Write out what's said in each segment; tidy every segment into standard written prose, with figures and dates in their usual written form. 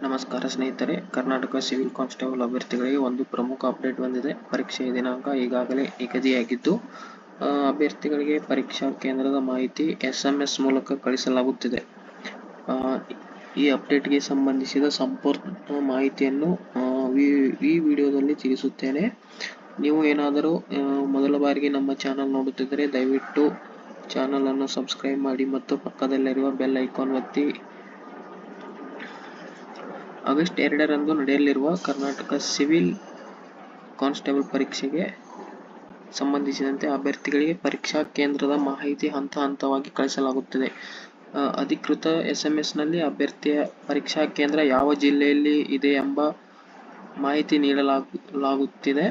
ನಮಸ್ಕಾರ ಸ್ನೇಹಿತರೆ, Karnataka civil constable ಅಭ್ಯರ್ಥಿಗಳಿಗೆ ಒಂದು ಪ್ರಮುಖ ಅಪ್ಡೇಟ್ ಬಂದಿದೆ. ಪರೀಕ್ಷೆಯ ದಿನಾಂಕ ಈಗಾಗಲೇ ನಿಗದಿಯಾಗಿದ್ದು, ಅಭ್ಯರ್ಥಿಗಳಿಗೆ ಪರೀಕ್ಷಾ ಕೇಂದ್ರದ ಮಾಹಿತಿ SMS ಮೂಲಕ ಕಳಿಸಲಾಗುತ್ತಿದೆ. ಈ ಅಪ್ಡೇಟ್ಗೆ ಸಂಬಂಧಿಸಿದ ಸಂಪೂರ್ಣ ಮಾಹಿತಿಯನ್ನು ಈ ವಿಡಿಯೋದಲ್ಲಿ ತಿಳಿಸುತ್ತೇನೆ. ನೀವು ಏನಾದರೂ ಮೊದಲ ಬಾರಿಗೆ ನಮ್ಮ ಚಾನಲ್ ನೋಡುತ್ತಿದ್ದರೆ ದಯವಿಟ್ಟು ಚಾನಲ್ ಅನ್ನು ಸಬ್ಸ್ಕ್ರೈಬ್ ಮಾಡಿ ಮತ್ತು ಪಕ್ಕದಲ್ಲಿರುವ ಬೆಲ್ ಐಕಾನ್ ಒತ್ತಿ. ಆಗಸ್ಟ್ 2ರಂದು ನಡೆಯಲಿರುವ ಕರ್ನಾಟಕ ಸಿವಿಲ್ ಕಾನ್ಸ್ಟೇಬಲ್ ಪರೀಕ್ಷೆಗೆ ಸಂಬಂಧಿಸಿದಂತೆ ಅಭ್ಯರ್ಥಿಗಳಿಗೆ ಪರೀಕ್ಷಾ ಕೇಂದ್ರದ ಮಾಹಿತಿ ಹಂತ ಹಂತವಾಗಿ ಕಳಿಸಲಾಗುತ್ತದೆ. ಅಧಿಕೃತ SMS-ನಲ್ಲಿ ಅಭ್ಯರ್ಥಿಯ ಪರೀಕ್ಷಾ ಕೇಂದ್ರ ಯಾವ ಜಿಲ್ಲೆಯಲ್ಲಿ ಇದೆ ಎಂಬ ಮಾಹಿತಿ ನೀಡಲಾಗುತ್ತಿದೆ.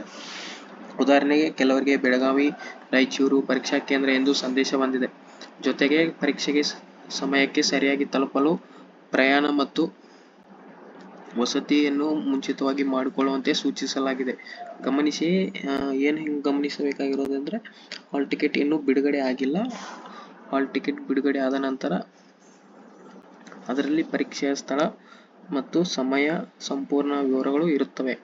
ಉದಾಹರಣೆಗೆ, ಕೆಲವರಿಗೆ ಬೆಳಗಾವಿ, ರಾಯಚೂರು ಪರೀಕ್ಷಾ ಕೇಂದ್ರ ಎಂದು ಸಂದೇಶ ಬಂದಿದೆ. ಜೊತೆಗೆ ಪರೀಕ್ಷೆಗೆ ಸಮಯಕ್ಕೆ ಸರಿಯಾಗಿ ತಲುಪಲು ಪ್ರಯಾಣ ಮತ್ತು ವಸತಿಯನ್ನು ಮುಂಚಿತವಾಗಿ ಮಾಡಿಕೊಳ್ಳುವಂತೆ ಸೂಚಿಸಲಾಗಿದೆ. ಗಮನಿಸಿ, ಗಮನಿಸಬೇಕಾಗಿರೋದಂದ್ರೆ ಹಾಲ್ ಟಿಕೆಟ್ ಇನ್ನೂ ಬಿಡುಗಡೆ ಆಗಿಲ್ಲ. ಹಾಲ್ ಟಿಕೆಟ್ ಬಿಡುಗಡೆ ಆದ ನಂತರ ಅದರಲ್ಲಿ ಪರೀಕ್ಷೆಯ ಸ್ಥಳ ಮತ್ತು ಸಮಯ ಸಂಪೂರ್ಣ ವಿವರಗಳು ಇರುತ್ತವೆ.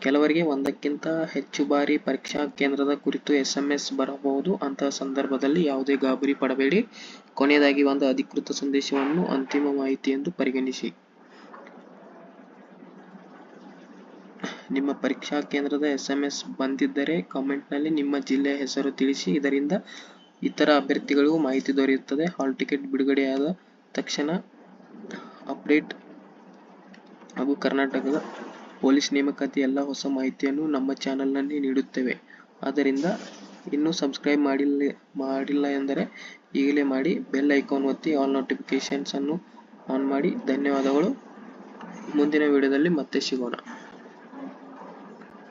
ಕೆಲವರಿಗೆ ಒಂದಕ್ಕಿಂತ ಹೆಚ್ಚು ಬಾರಿ ಪರೀಕ್ಷಾ ಕೇಂದ್ರದ ಕುರಿತು SMS ಬರಬಹುದು. ಅಂತಹ ಸಂದರ್ಭದಲ್ಲಿ ಯಾವುದೇ ಗಾಬರಿ ಪಡಬೇಡಿ. ಕೊನೆಯದಾಗಿ ಒಂದು ಅಧಿಕೃತ ಸಂದೇಶವನ್ನು ಅಂತಿಮ ಮಾಹಿತಿ ಎಂದು ಪರಿಗಣಿಸಿ. ನಿಮ್ಮ ಪರೀಕ್ಷಾ ಕೇಂದ್ರದ SMS ಬಂದಿದ್ದರೆ ಕಾಮೆಂಟ್ನಲ್ಲಿ ನಿಮ್ಮ ಜಿಲ್ಲೆಯ ಹೆಸರು ತಿಳಿಸಿ. ಇದರಿಂದ ಇತರ ಅಭ್ಯರ್ಥಿಗಳಿಗೂ ಮಾಹಿತಿ ದೊರೆಯುತ್ತದೆ. ಹಾಲ್ ಟಿಕೆಟ್ ಬಿಡುಗಡೆಯಾದ ತಕ್ಷಣ ಅಪ್ಡೇಟ್ ಹಾಗೂ ಕರ್ನಾಟಕದ ಪೊಲೀಸ್ ನೇಮಕಾತಿ ಎಲ್ಲ ಹೊಸ ಮಾಹಿತಿಯನ್ನು ನಮ್ಮ ಚಾನಲ್ನಲ್ಲಿ ನೀಡುತ್ತೇವೆ. ಆದ್ದರಿಂದ ಇನ್ನೂ ಸಬ್ಸ್ಕ್ರೈಬ್ ಮಾಡಿಲ್ಲ ಎಂದರೆ ಈಗಲೇ ಮಾಡಿ. ಬೆಲ್ ಐಕಾನ್ ಒತ್ತಿ ಆಲ್ ನೋಟಿಫಿಕೇಶನ್ಸ್ ಅನ್ನು ಆನ್ ಮಾಡಿ. ಧನ್ಯವಾದಗಳು. ಮುಂದಿನ ವಿಡಿಯೋದಲ್ಲಿ ಮತ್ತೆ ಸಿಗೋಣ.